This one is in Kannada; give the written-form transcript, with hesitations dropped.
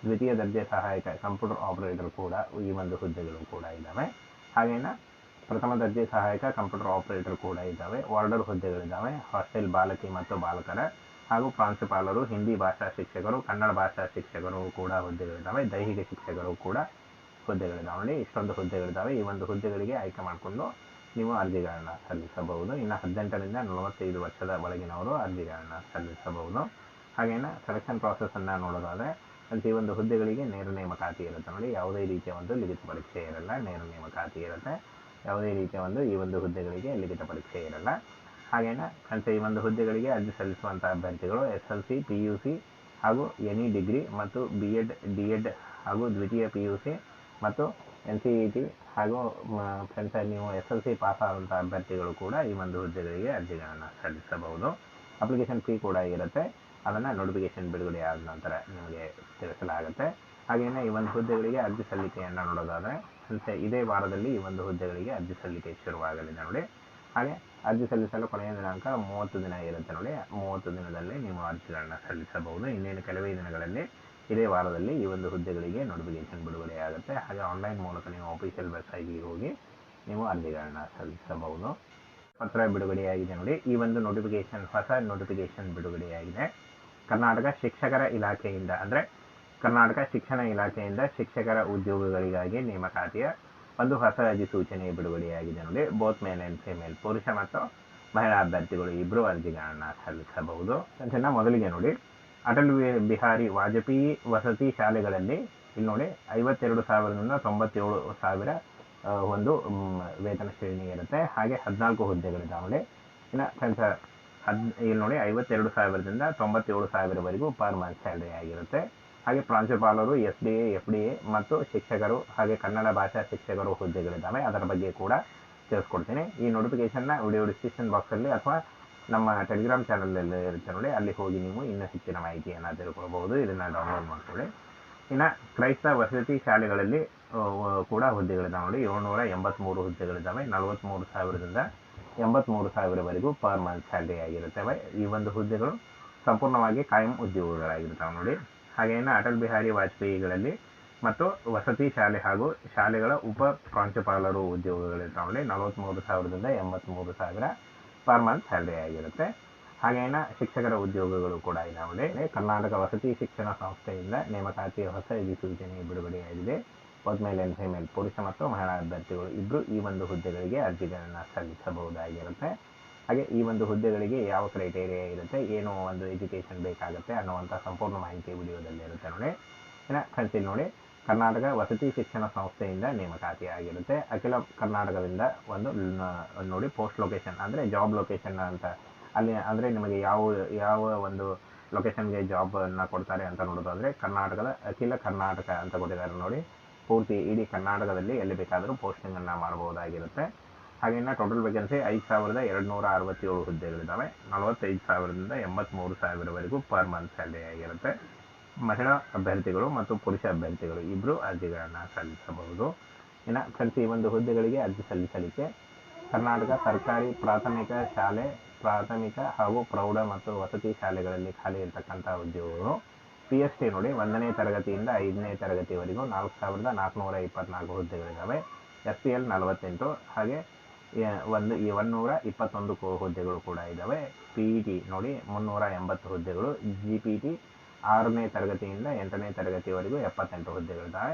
ದ್ವಿತೀಯ ದರ್ಜೆ ಸಹಾಯಕ ಕಂಪ್ಯೂಟರ್ ಆಪರೇಟರ್ ಕೂಡ ಈ ಒಂದು ಹುದ್ದೆಗಳು ಕೂಡ ಇದ್ದಾವೆ. ಹಾಗೇನ ಪ್ರಥಮ ದರ್ಜೆ ಸಹಾಯಕ ಕಂಪ್ಯೂಟರ್ ಆಪರೇಟರ್ ಕೂಡ ಇದ್ದಾವೆ. ವಾರ್ಡರ್ ಹುದ್ದೆಗಳಿದ್ದಾವೆ. ಹಾಸ್ಟೆಲ್ ಬಾಲಕಿ ಮತ್ತು ಬಾಲಕರ ಹಾಗೂ ಪ್ರಾಂಶುಪಾಲರು, ಹಿಂದಿ ಭಾಷಾ ಶಿಕ್ಷಕರು, ಕನ್ನಡ ಭಾಷಾ ಶಿಕ್ಷಕರು ಕೂಡ ಹುದ್ದೆಗಳಿದ್ದಾವೆ. ದೈಹಿಕ ಶಿಕ್ಷಕರು ಕೂಡ ಹುದ್ದೆಗಳಿದ್ದಾವೆ. ನೋಡಿ, ಇಷ್ಟೊಂದು ಹುದ್ದೆಗಳಿದ್ದಾವೆ. ಈ ಒಂದು ಹುದ್ದೆಗಳಿಗೆ ಆಯ್ಕೆ ಮಾಡಿಕೊಂಡು ನೀವು ಅರ್ಜಿಗಳನ್ನು ಸಲ್ಲಿಸಬಹುದು. ಇನ್ನು 18ರಿಂದ 45 ವರ್ಷದ ಒಳಗಿನವರು ಅರ್ಜಿಗಳನ್ನು ಸಲ್ಲಿಸಬಹುದು. ಹಾಗೇನ ಸೆಲೆಕ್ಷನ್ ಪ್ರಾಸೆಸನ್ನು ನೋಡೋದಾದರೆ ಈ ಒಂದು ಹುದ್ದೆಗಳಿಗೆ ನೇರ ನೇಮಕಾತಿ ಇರುತ್ತೆ. ನೋಡಿ, ಯಾವುದೇ ರೀತಿಯ ಒಂದು ಲಿಖಿತ ಪರೀಕ್ಷೆ ಇರಲ್ಲ, ನೇರ ನೇಮಕಾತಿ ಇರುತ್ತೆ. ಯಾವುದೇ ರೀತಿಯ ಈ ಒಂದು ಹುದ್ದೆಗಳಿಗೆ ಲಿಖಿತ ಪರೀಕ್ಷೆ ಇರಲ್ಲ. ಹಾಗೇನ ಈ ಒಂದು ಹುದ್ದೆಗಳಿಗೆ ಅರ್ಜಿ ಸಲ್ಲಿಸುವಂಥ ಅಭ್ಯರ್ಥಿಗಳು SLC, PUC ಹಾಗೂ ಎನಿ ಡಿಗ್ರಿ ಮತ್ತು BEd, DEd ಹಾಗೂ ದ್ವಿತೀಯ PUC ಮತ್ತು NCET ಹಾಗೂ ನೀವು SLC ಪಾಸ್ ಆದಂಥ ಅಭ್ಯರ್ಥಿಗಳು ಕೂಡ ಈ ಒಂದು ಹುದ್ದೆಗಳಿಗೆ ಅರ್ಜಿಗಳನ್ನು ಸಲ್ಲಿಸಬಹುದು. ಅಪ್ಲಿಕೇಶನ್ ಫೀ ಕೂಡ ಇರುತ್ತೆ. ಅದನ್ನು ನೋಟಿಫಿಕೇಶನ್ ಬಿಡುಗಡೆ ಆದ ನಂತರ ನಿಮಗೆ ತಿಳಿಸಲಾಗುತ್ತೆ. ಹಾಗೆಯೇ ಈ ಒಂದು ಹುದ್ದೆಗಳಿಗೆ ಅರ್ಜಿ ಸಲ್ಲಿಕೆಯನ್ನು ನೋಡೋದಾದರೆ ಇದೇ ವಾರದಲ್ಲಿ ಈ ಒಂದು ಹುದ್ದೆಗಳಿಗೆ ಅರ್ಜಿ ಸಲ್ಲಿಕೆ ಶುರುವಾಗಲಿದೆ. ನೋಡಿ, ಹಾಗೆ ಅರ್ಜಿ ಸಲ್ಲಿಸಲು ಕೊನೆಯ ದಿನಾಂಕ 30 ದಿನ ಇರುತ್ತೆ. ನೋಡಿ, 30 ದಿನದಲ್ಲಿ ನೀವು ಅರ್ಜಿಗಳನ್ನು ಸಲ್ಲಿಸಬಹುದು. ಇನ್ನೇನು ಕೆಲವೇ ದಿನಗಳಲ್ಲಿ ಇದೇ ವಾರದಲ್ಲಿ ಈ ಒಂದು ಹುದ್ದೆಗಳಿಗೆ ನೋಟಿಫಿಕೇಶನ್ ಬಿಡುಗಡೆ ಆಗುತ್ತೆ. ಹಾಗೆ ಆನ್ಲೈನ್ ಮೂಲಕ ನೀವು ಆಫಿಷಿಯಲ್ ವೆಬ್ಸೈಟ್ಗೆ ಹೋಗಿ ನೀವು ಅರ್ಜಿಗಳನ್ನು ಸಲ್ಲಿಸಬಹುದು. ಪತ್ರ ಬಿಡುಗಡೆಯಾಗಿದೆ. ನೋಡಿ, ಈ ಒಂದು ನೋಟಿಫಿಕೇಶನ್ ಹೊಸ ನೋಟಿಫಿಕೇಶನ್ ಬಿಡುಗಡೆಯಾಗಿದೆ. ಕರ್ನಾಟಕ ಶಿಕ್ಷಕರ ಇಲಾಖೆಯಿಂದ ಅಂದರೆ ಕರ್ನಾಟಕ ಶಿಕ್ಷಣ ಇಲಾಖೆಯಿಂದ ಶಿಕ್ಷಕರ ಉದ್ಯೋಗಗಳಿಗಾಗಿ ನೇಮಕಾತಿಯ ಒಂದು ಹೊಸ ಅಧಿಸೂಚನೆ ಬಿಡುಗಡೆಯಾಗಿದೆ. ನೋಡಿ, ಬೋತ್ ಮೇಲ್ ಆ್ಯಂಡ್ ಫಿಮೇಲ್, ಪುರುಷ ಮತ್ತು ಮಹಿಳಾ ಅಭ್ಯರ್ಥಿಗಳು ಇಬ್ಬರು ಅರ್ಜಿಗಳನ್ನು ಸಲ್ಲಿಸಬಹುದು. ಮೊದಲಿಗೆ ನೋಡಿ, ಅಟಲ್ ಬಿಹಾರಿ ವಾಜಪೇಯಿ ವಸತಿ ಶಾಲೆಗಳಲ್ಲಿ ಇಲ್ಲಿ ನೋಡಿ 52,000ದಿಂದ 97,000 ಒಂದು ವೇತನ ಶ್ರೇಣಿ ಇರುತ್ತೆ. ಹಾಗೆ 14 ಹುದ್ದೆಗಳಿದ್ದಾವೆ. ಇನ್ನು ಇಲ್ಲಿ ನೋಡಿ 52,000ದಿಂದ 97,000ವರೆಗೂ ಪರ್ ಮಂತ್ ಸ್ಯಾಲರಿ ಆಗಿರುತ್ತೆ. ಹಾಗೆ ಪ್ರಾಂಶುಪಾಲರು, SDA, FDA ಮತ್ತು ಶಿಕ್ಷಕರು ಹಾಗೆ ಕನ್ನಡ ಭಾಷಾ ಶಿಕ್ಷಕರು ಹುದ್ದೆಗಳಿದ್ದಾವೆ. ಅದರ ಬಗ್ಗೆ ಕೂಡ ತಿಳಿಸ್ಕೊಡ್ತೀನಿ. ಈ ನೋಟಿಫಿಕೇಶನ್ನ ವಿಡಿಯೋ ಡಿಸ್ಕ್ರಿಪ್ಷನ್ ಬಾಕ್ಸಲ್ಲಿ ಅಥವಾ ನಮ್ಮ ಟೆಲಿಗ್ರಾಮ್ ಚಾನಲಲ್ಲಿ ಇರುತ್ತೆ. ನೋಡಿ, ಅಲ್ಲಿ ಹೋಗಿ ನೀವು ಇನ್ನೂ ಹೆಚ್ಚಿನ ಮಾಹಿತಿಯನ್ನು ತಿಳ್ಕೊಳ್ಬಹುದು. ಇದನ್ನು ಡೌನ್ಲೋಡ್ ಮಾಡ್ಕೊಳ್ಳಿ. ಇನ್ನು ಕ್ರೈಸ್ತ ವಸತಿ ಶಾಲೆಗಳಲ್ಲಿ ಕೂಡ ಹುದ್ದೆಗಳಿದ್ದಾವೆ. ನೋಡಿ, 783 ಹುದ್ದೆಗಳಿದ್ದಾವೆ. 43,000ದಿಂದ 83,000ವರೆಗೂ ಪರ್ ಮಂತ್ ಸ್ಯಾಲರಿ ಆಗಿರುತ್ತವೆ. ಈ ಒಂದು ಹುದ್ದೆಗಳು ಸಂಪೂರ್ಣವಾಗಿ ಕಾಯಂ ಉದ್ಯೋಗಗಳಾಗಿರ್ತಾವೆ. ನೋಡಿ, ಹಾಗೆಯೇ ಅಟಲ್ ಬಿಹಾರಿ ವಾಜಪೇಯಿಗಳಲ್ಲಿ ಮತ್ತು ವಸತಿ ಶಾಲೆ ಹಾಗೂ ಶಾಲೆಗಳ ಉಪ ಪ್ರಾಂಶುಪಾಲರು ಉದ್ಯೋಗಗಳಿರ್ತಾವೆ. 43,000ದಿಂದ 83,000 ಪರ್ ಮಂತ್ ಸ್ಯಾಲರಿ ಆಗಿರುತ್ತೆ. ಹಾಗೇನ ಶಿಕ್ಷಕರ ಉದ್ಯೋಗಗಳು ಕೂಡ ಇದ್ದಾವೆ. ಕರ್ನಾಟಕ ವಸತಿ ಶಿಕ್ಷಣ ಸಂಸ್ಥೆಯಿಂದ ನೇಮಕಾತಿಯ ಹೊಸ ಅಧಿಸೂಚನೆ ಬಿಡುಗಡೆಯಾಗಿದೆ. ಬೋತ್ ಮೇಲ್ ಆ್ಯಂಡ್ ಫಿಮೇಲ್, ಪುರುಷ ಮತ್ತು ಮಹಿಳಾ ಅಭ್ಯರ್ಥಿಗಳು ಇಬ್ಬರು ಈ ಒಂದು ಹುದ್ದೆಗಳಿಗೆ ಅರ್ಜಿಗಳನ್ನು ಸಲ್ಲಿಸಬಹುದಾಗಿರುತ್ತೆ. ಹಾಗೆ ಈ ಒಂದು ಹುದ್ದೆಗಳಿಗೆ ಯಾವ ಕ್ರೈಟೇರಿಯಾ ಇರುತ್ತೆ, ಏನು ಒಂದು ಎಜುಕೇಷನ್ ಬೇಕಾಗುತ್ತೆ ಅನ್ನುವಂಥ ಸಂಪೂರ್ಣ ಮಾಹಿತಿ ವಿಡಿಯೋದಲ್ಲಿ ಇರುತ್ತೆ. ನೋಡಿ, ಇನ್ನು ನೋಡಿ, ಕರ್ನಾಟಕ ವಸತಿ ಶಿಕ್ಷಣ ಸಂಸ್ಥೆಯಿಂದ ನೇಮಕಾತಿ ಆಗಿರುತ್ತೆ. ಅಖಿಲ ಕರ್ನಾಟಕದಿಂದ ಒಂದು ನೋಡಿ ಪೋಸ್ಟ್ ಲೊಕೇಶನ್ ಅಂದರೆ ಜಾಬ್ ಲೊಕೇಶನ್ ಅಂತ ಅಲ್ಲಿ ಅಂದರೆ ನಿಮಗೆ ಯಾವ ಒಂದು ಲೊಕೇಶನ್ಗೆ ಜಾಬನ್ನು ಕೊಡ್ತಾರೆ ಅಂತ ನೋಡೋದಾದರೆ ಕರ್ನಾಟಕದ ಅಖಿಲ ಕರ್ನಾಟಕ ಅಂತ ಕೊಟ್ಟಿದ್ದಾರೆ. ನೋಡಿ, ಪೂರ್ತಿ ಇಡೀ ಕರ್ನಾಟಕದಲ್ಲಿ ಎಲ್ಲಿ ಬೇಕಾದರೂ ಪೋಸ್ಟಿಂಗನ್ನು ಮಾಡಬಹುದಾಗಿರುತ್ತೆ. ಹಾಗೆಯೇ ಟೋಟಲ್ ವೇಕೆನ್ಸಿ 5,267 ಹುದ್ದೆಗಳಿದ್ದಾವೆ. 45,000ದಿಂದ 83,000ವರೆಗೂ ಪರ್ ಮಂತ್ ಸ್ಯಾಲರಿ ಆಗಿರುತ್ತೆ. ಮಹಿಳಾ ಅಭ್ಯರ್ಥಿಗಳು ಮತ್ತು ಪುರುಷ ಅಭ್ಯರ್ಥಿಗಳು ಇಬ್ಬರು ಅರ್ಜಿಗಳನ್ನು ಸಲ್ಲಿಸಬಹುದು. ಇನ್ನು ಈ ಒಂದು ಹುದ್ದೆಗಳಿಗೆ ಅರ್ಜಿ ಸಲ್ಲಿಸಲಿಕ್ಕೆ ಕರ್ನಾಟಕ ಸರ್ಕಾರಿ ಪ್ರಾಥಮಿಕ ಶಾಲೆ, ಪ್ರಾಥಮಿಕ ಹಾಗೂ ಪ್ರೌಢ ಮತ್ತು ವಸತಿ ಶಾಲೆಗಳಲ್ಲಿ ಖಾಲಿ ಇರತಕ್ಕಂಥ ಉದ್ಯೋಗಗಳು PST ನೋಡಿ 1ನೇ ತರಗತಿಯಿಂದ 5ನೇ ತರಗತಿವರೆಗೂ 4,424 ಹುದ್ದೆಗಳಿದ್ದಾವೆ. SPL 48 ಹಾಗೆ 121 ಹುದ್ದೆಗಳು ಕೂಡ ಇದ್ದಾವೆ. PET ನೋಡಿ 380 ಹುದ್ದೆಗಳು. GPT 6ನೇ ತರಗತಿಯಿಂದ 8ನೇ ತರಗತಿವರೆಗೂ 78 ಹುದ್ದೆಗಳಿದ್ದಾವೆ.